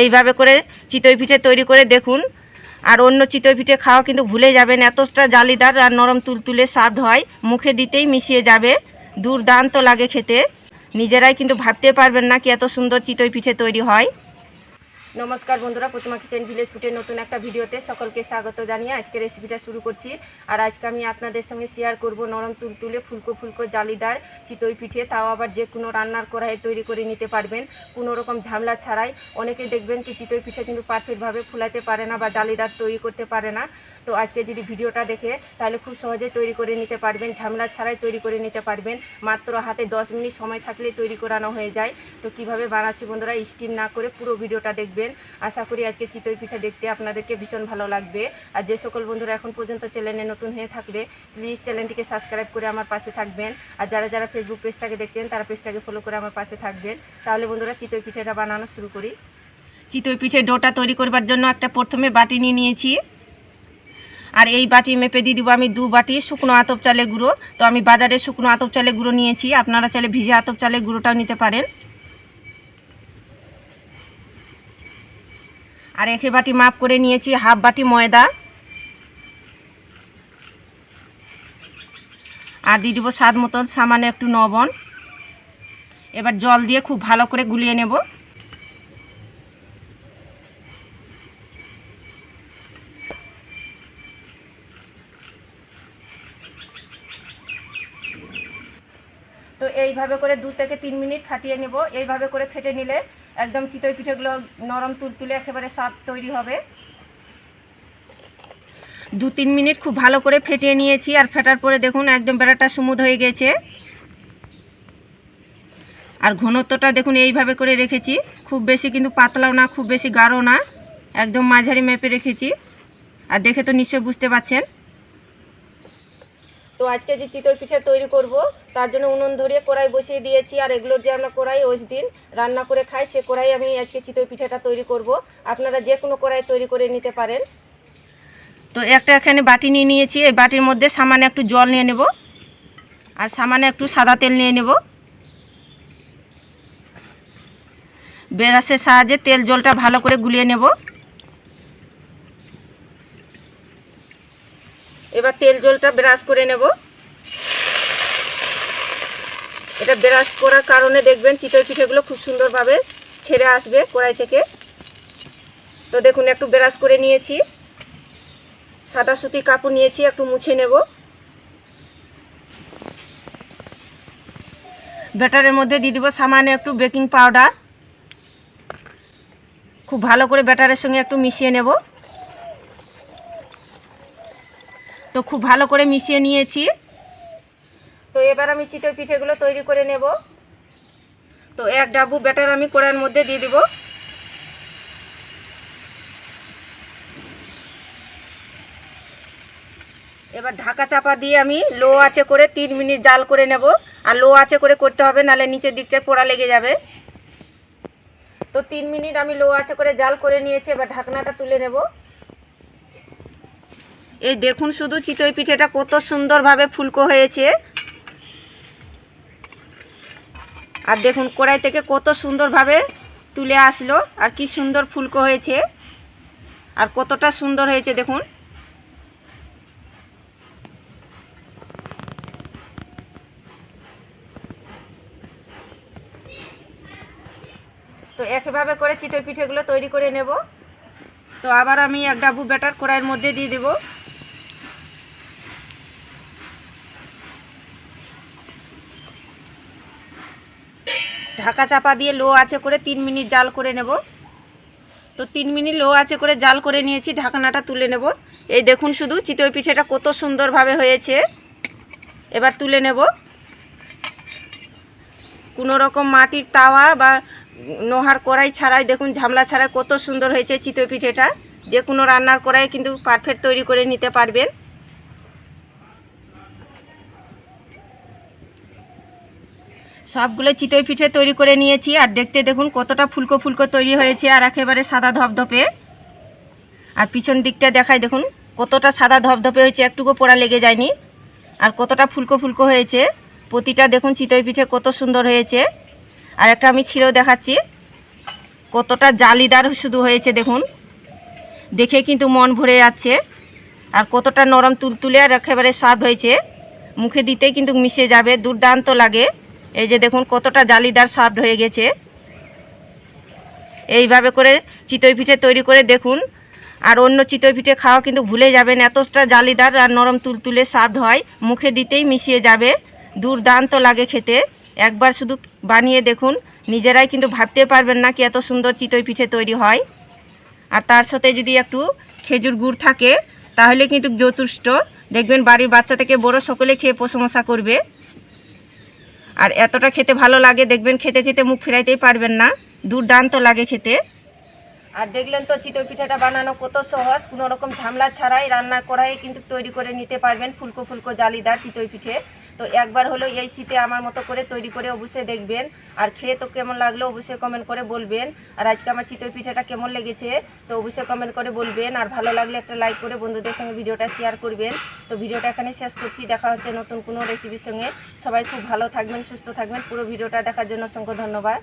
এইভাবে করে চিতই পিঠে তৈরি করে দেখুন। আর অন্য চিতই পিঠে খাওয়া কিন্তু ভুলে যাবেন, এতটা জালিদার আর নরম তুলতুলে সফট হয়, মুখে দিতেই মিশিয়ে যাবে, দুর্দান্ত লাগে খেতে। নিজেরাই কিন্তু ভাবতে পারবেন না কি এত সুন্দর চিতই পিঠে তৈরি হয়। নমস্কার বন্ধুরা, প্রতিমা কিচেন ভিলেজ ফুডের নতুন একটা ভিডিওতে সকলকে স্বাগত জানিয়ে আজকে রেসিপিটা শুরু করছি। আর আজকে আমি আপনাদের সঙ্গে শেয়ার করব নরম তুলতুলে ফুলকো ফুলকো জালিদার চিতই পিঠে, তাও আবার যে কোনো রান্নার কড়াইয়ে তৈরি করে নিতে পারবেন কোনো রকম ঝামেলা ছাড়াই। অনেকেই দেখবেন কি চিতই পিঠে কিন্তু পারফেক্টভাবে ফুলাতে পারে না বা জালিদার তৈরি করতে পারে না। তো আজকে যদি ভিডিওটা দেখে তাহলে খুব সহজে তৈরি করে নিতে পারবেন, ঝামেলা ছাড়াই তৈরি করে নিতে পারবেন। মাত্র হাতে 10 মিনিট সময় থাকলে তৈরি করানো হয়ে যায়। তো কিভাবে বানাচ্ছি বন্ধুরা স্কিপ না করে পুরো ভিডিওটা দেখবেন। আশা করি আজকে চিতই পিঠা দেখতে আপনাদেরকে ভীষণ ভালো লাগবে। আর যে সকল বন্ধুরা এখন পর্যন্ত চ্যানেলে নতুন হয়ে থাকলে প্লিজ চ্যানেলটিকে সাবস্ক্রাইব করে আমার পাশে থাকবেন। আর যারা যারা ফেসবুক পেজটাকে দেখছেন তারা পেজটাকে ফলো করে আমার পাশে থাকবেন। তাহলে বন্ধুরা চিতই পিঠাটা বানানো শুরু করি। চিতই পিঠে ডোটা তৈরি করবার জন্য একটা প্রথমে বাটি নিয়ে নিয়েছি। আর এই বাটি মেপে দিয়ে দিব আমি 2 বাটি শুকনো আতপ চালের গুঁড়ো। তো আমি বাজারে শুকনো আতপ চালের গুঁড়ো নিয়েছি, আপনারা চাইলে ভিজে আতপ চালের গুঁড়োটাও নিতে পারেন। আর 1 বাটি মাপ করে নিয়েছি হাফ বাটি ময়দা। আর দিয়ে দিব স্বাদ মতন সামান্য একটু লবণ। এবার জল দিয়ে খুব ভালো করে গুলিয়ে নেব। তো এইভাবে করে 2 থেকে 3 মিনিট ফাটিয়ে নেব। এইভাবে করে ফেটে নিলে একদম চিতই পিঠেগুলো নরম তুলতুলে একেবারে সফট তৈরি হবে। 2-3 মিনিট খুব ভালো করে ফেটিয়ে নিয়েছি। আর ফেটার পরে দেখুন একদম ব্যাটারটা স্মুথ হয়ে গেছে। আর ঘনত্বটা দেখুন এইভাবে করে রেখেছি, খুব বেশি কিন্তু পাতলাও না খুব বেশি গাঢ় না, একদম মাঝারি মেপে রেখেছি। আর দেখে তো নিশ্চয়ই বুঝতে পারছেন। তো আজকে যে চিতই পিঠা তৈরি করব তার জন্য উনুন ধরিয়ে কড়াই বসিয়ে দিয়েছি। আর এগুলোর যে আমরা কড়াই ওই দিন রান্না করে খাই সে কড়াই আমি আজকে চিতই পিঠাটা তৈরি করব। আপনারা যে কোনো কড়াই তৈরি করে নিতে পারেন। তো একটা এখানে বাটি নিয়ে নিয়েছি, এই বাটির মধ্যে সামান্য একটু জল নিয়ে নেব আর সামান্য একটু সাদা তেল নিয়ে নেব। ব্রাশের সাহায্যে তেল জলটা ভালো করে গুলিয়ে নেব। এবার তেল জলটা ব্রাশ করে নেব। এটা ব্রাশ করার কারণে দেখবেন চিতই পিঠেগুলো খুব সুন্দরভাবে ছেড়ে আসবে কড়াই থেকে। তো দেখুন একটু ব্রাশ করে নিয়েছি, সাদা সুতি কাপড় নিয়েছি, একটু মুছে নেব। ব্যাটারের মধ্যে দিয়ে দিব সামান্য একটু বেকিং পাউডার। খুব ভালো করে ব্যাটারের সঙ্গে একটু মিশিয়ে নেব। তো খুব ভালো করে মিশিয়ে নিয়েছি। তো এবার আমি চিতই পিঠেগুলো তৈরি করে নেব। তো 1 ডাবু ব্যাটার আমি কড়াইয়ের মধ্যে দিয়ে দিব। এবার ঢাকা চাপা দিয়ে আমি লো আঁচে করে 3 মিনিট জাল করে নেব। আর লো আঁচে করে করতে হবে, নাহলে নিচের দিকটায় পোড়া লেগে যাবে। তো 3 মিনিট আমি লো আঁচে করে জাল করে নিয়েছি। এবার ঢাকনাটা তুলে নেব। এই দেখুন শুধু চিতই পিঠেটা কত সুন্দরভাবে ফুলকো হয়েছে। আর দেখুন কড়াই থেকে কত সুন্দরভাবে তুলে আসলো, আর কি সুন্দর ফুলকো হয়েছে, আর কতটা সুন্দর হয়েছে দেখুন। তো একইভাবে করে চিতই পিঠেগুলো তৈরি করে নেব। তো আবার আমি 1 ডাবু ব্যাটার কড়াইয়ের মধ্যে দিয়ে দেব। ঢাকা চাপা দিয়ে লো আঁচে করে 3 মিনিট জাল করে নেব। তো 3 মিনিট লো আঁচে করে জাল করে নিয়েছি, ঢাকনাটা তুলে নেব। এই দেখুন শুধু চিতই পিঠেটা কত সুন্দরভাবে হয়েছে। এবার তুলে নেব। কোনো রকম মাটির তাওয়া বা লোহার কড়াই ছাড়াই দেখুন ঝামলা ছাড়াই কত সুন্দর হয়েছে চিতই পিঠেটা। যে কোনো রান্নার কড়াই কিন্তু পারফেক্ট তৈরি করে নিতে পারবেন। সবগুলো চিতই পিঠে তৈরি করে নিয়েছি। আর দেখতে দেখুন কতটা ফুলকো ফুলকো তৈরি হয়েছে, আর একেবারে সাদা ধপধপে। আর পিছন দিকটা দেখাই দেখুন কতটা সাদা ধপধপে হয়েছে, একটুকু পোড়া লেগে যায়নি। আর কতটা ফুলকো ফুলকো হয়েছে প্রতিটা, দেখুন চিতই পিঠে কত সুন্দর হয়েছে। আর একটা আমি ছিঁড়েও দেখাচ্ছি। কতটা জালিদার শুধু হয়েছে দেখুন, দেখে কিন্তু মন ভরে যাচ্ছে। আর কতটা নরম তুলতুলে আর একেবারে সফট হয়েছে, মুখে দিতেই কিন্তু মিশে যাবে, দুর্দান্ত লাগে। এই যে দেখুন কতটা জালিদার সফট হয়ে গেছে। এইভাবে করে চিতই পিঠে তৈরি করে দেখুন, আর অন্য চিতই পিঠে খাওয়া কিন্তু ভুলে যাবেন, এতটা জালিদার আর নরম তুলতুলে সফট হয়, মুখে দিতেই মিশিয়ে যাবে, দুর্দান্ত লাগে খেতে। একবার শুধু বানিয়ে দেখুন, নিজেরাই কিন্তু ভাবতে পারবেন না কি এত সুন্দর চিতই পিঠে তৈরি হয়। আর তার সাথে যদি একটু খেজুর গুড় থাকে তাহলে কিন্তু যথেষ্ট, দেখবেন বাড়ির বাচ্চা থেকে বড় সকলে খেয়ে প্রশংসা করবে। আর এতটা খেতে ভালো লাগে, দেখবেন খেতে খেতে মুখ ফিরাইতেই পারবেন না, দুর্দান্ত লাগে খেতে। আর দেখলেন তো চিতই পিঠাটা বানানো কত সহজ, কোনো রকম ঝামেলা ছাড়াই রান্না করাই কিন্তু তৈরি করে নিতে পারবেন ফুলকো ফুলকো জালিদার চিতই পিঠে। তো একবার হলো এই শীতে আমার মতো করে তৈরি করে অবশ্যই দেখবেন, আর খেয়ে তো কেমন লাগলো অবশ্যই কমেন্ট করে বলবেন। আর আজকে আমার চিতই পিঠাটা কেমন লেগেছে তো অবশ্যই কমেন্ট করে বলবেন, আর ভালো লাগলে একটা লাইক করে বন্ধুদের সঙ্গে ভিডিওটা শেয়ার করবেন। তো ভিডিওটা এখানে শেষ করছি, দেখা হচ্ছে নতুন কোনো রেসিপির সঙ্গে। সবাই খুব ভালো থাকবেন, সুস্থ থাকবেন। পুরো ভিডিওটা দেখার জন্য অসংখ্য ধন্যবাদ।